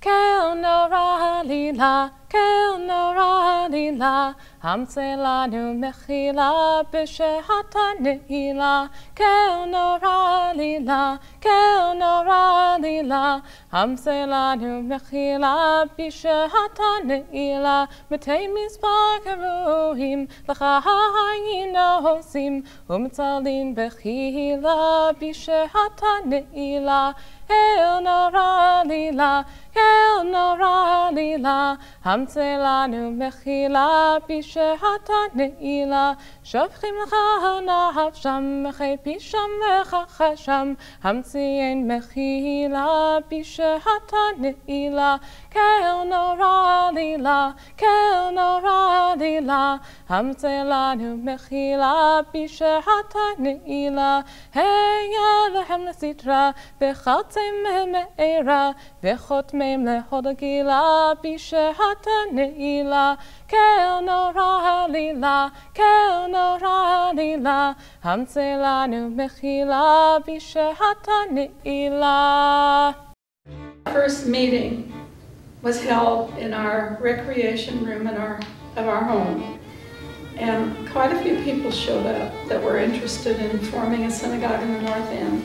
kel nora lila, kel nora lila, hamse lanu mechila b'shehata ne'ila, kel nora lila, kel nora lila, hamse lanu mechila b'shehata ne'ila, matei mizbah keruhim, l'cha ha'ayinosim, u'mitzalim b'chila b'shehata ne'ila, kel nora lila, kel nora lila, hamse lanu mechila b'shehata ne'ila, shofchim l'cha nafsham, mechei pisham v'chachasham, hamsien mechila b'shehata ne'ila, kel nora lila, kel nora lila, hamse lanu mechila b'shehata ne'ila, heya lehem l'sitra, v'chaltem me'era, v'chotmem lehodagila b'shehata ne'ila, kel nora lila, kel nora lila, hamse lanu mechila b'shehata ne'ila. First meeting was held in our recreation room of our home, and quite a few people showed up that were interested in forming a synagogue in the North End.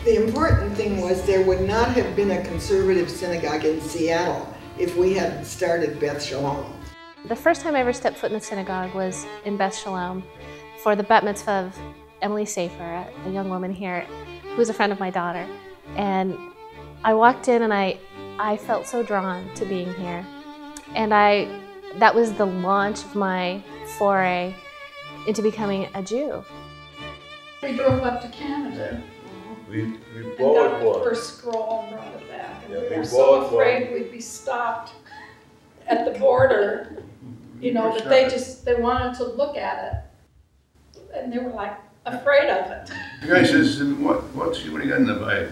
The important thing was there would not have been a conservative synagogue in Seattle if we hadn't started Beth Shalom. The first time I ever stepped foot in the synagogue was in Beth Shalom for the bat mitzvah of Emily Safer, a young woman here who was a friend of my daughter. And I walked in and I felt so drawn to being here. And that was the launch of my foray into becoming a Jew. We drove up to Canada. We And bought got the one. first scroll and brought it back. And Yeah, we we were so bought afraid one. we'd be stopped at the border, you know, that they wanted to look at it. And they were like afraid of it. The guy says, what do you got in the bag?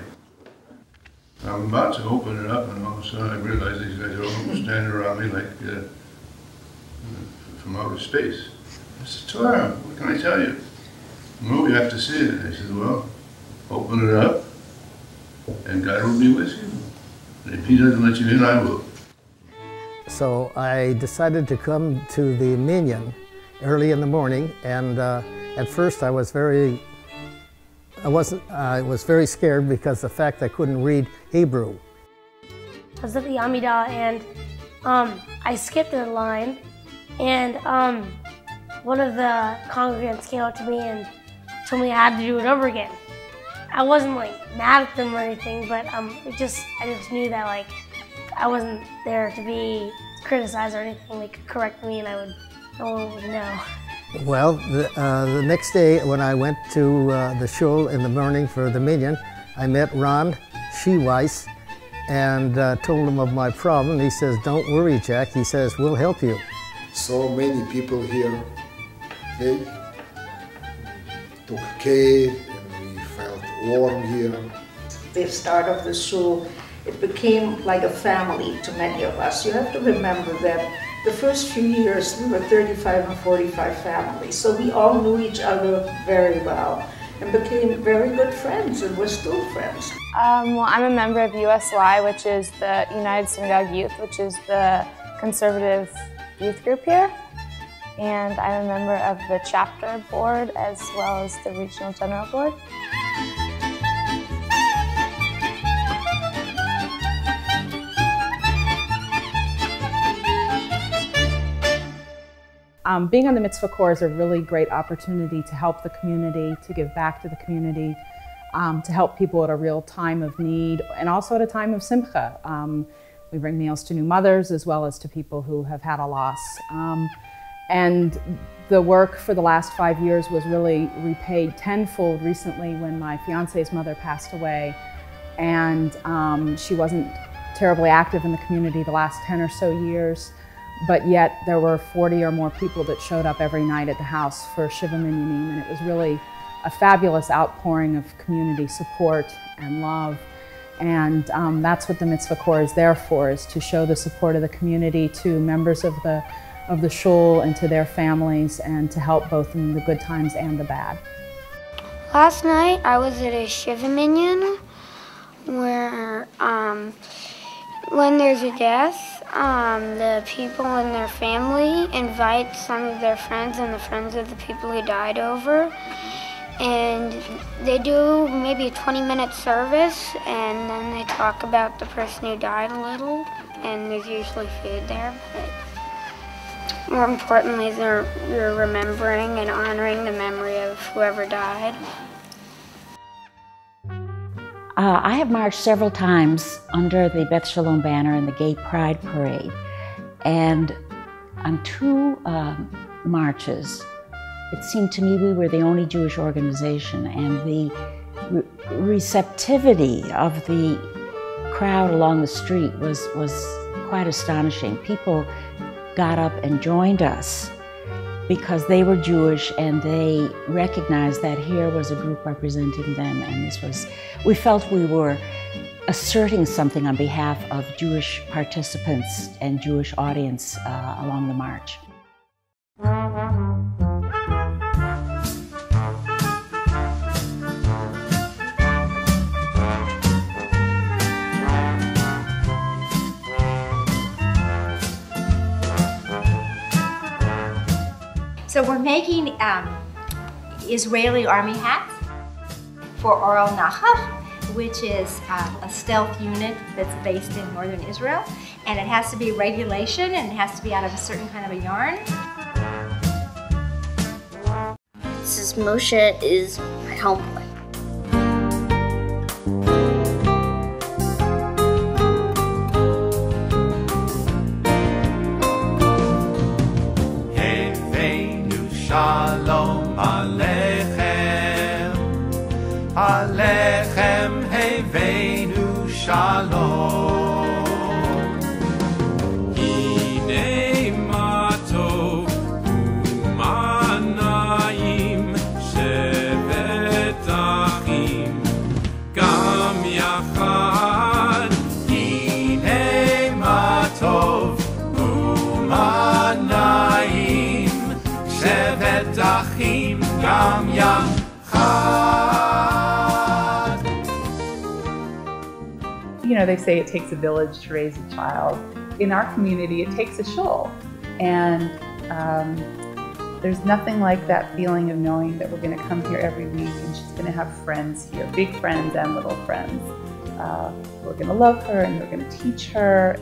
I'm about to open it up, and all of a sudden I realized these guys are all standing around me like from outer space. I said, Torah, what can I tell you? No, you have to see it. I said, well, open it up, and God will be with you. And if He doesn't let you in, I will. So I decided to come to the minyan early in the morning, and at first I was very scared because the fact I couldn't read Hebrew. I was at the Amidah and I skipped a line, and one of the congregants came up to me and told me I had to do it over again. I wasn't like mad at them or anything, but I just knew that like I wasn't there to be criticized or anything. They could correct me and no one would know. Well, the next day when I went to the shul in the morning for the minyan, I met Ron Sheweiss and told him of my problem. He says, "Don't worry, Jack." He says, "We'll help you." So many people here, they took care and we felt warm here. The start of the shul, it became like a family to many of us. You have to remember that the first few years we were 35 and 45 families, so we all knew each other very well and became very good friends, and we're still friends. Well, I'm a member of USY, which is the United Synagogue Youth, which is the conservative youth group here. And I'm a member of the chapter board as well as the regional general board. Being on the Mitzvah Corps is a really great opportunity to help the community, to give back to the community, to help people at a real time of need, and also at a time of simcha. We bring meals to new mothers as well as to people who have had a loss. And the work for the last 5 years was really repaid tenfold recently when my fiance's mother passed away. And she wasn't terribly active in the community the last 10 or so years. But yet there were 40 or more people that showed up every night at the house for Shiva Minyanim, and it was really a fabulous outpouring of community support and love. And that's what the Mitzvah Corps is there for, is to show the support of the community to members of the shul and to their families, and to help both in the good times and the bad. Last night I was at a Shiva Minyan where When there's a death, the people and their family invite some of their friends and the friends of the people who died over. And they do maybe a 20-minute service, and then they talk about the person who died a little, and there's usually food there. But more importantly, you're remembering and honoring the memory of whoever died. I have marched several times under the Beth Shalom banner in the Gay Pride Parade. And on two marches, it seemed to me we were the only Jewish organization, and the receptivity of the crowd along the street was quite astonishing. People got up and joined us because they were Jewish and they recognized that here was a group representing them, and we felt we were asserting something on behalf of Jewish participants and Jewish audience along the march. So we're making Israeli army hats for Oral Nachal, which is a stealth unit that's based in northern Israel. And it has to be regulation, and it has to be out of a certain kind of a yarn. Since Moshe is my homeboy. Shalom Aleichem, Aleichem Heveinu Shalom. Hine ma tov u'ma na'im shevet achim gam yachad. Hine ma tov u'ma na'im shevet achim gam yachad. You know, they say it takes a village to raise a child. In our community, it takes a shul. And there's nothing like that feeling of knowing that we're going to come here every week and she's going to have friends here, big friends and little friends. We're going to love her and we're going to teach her.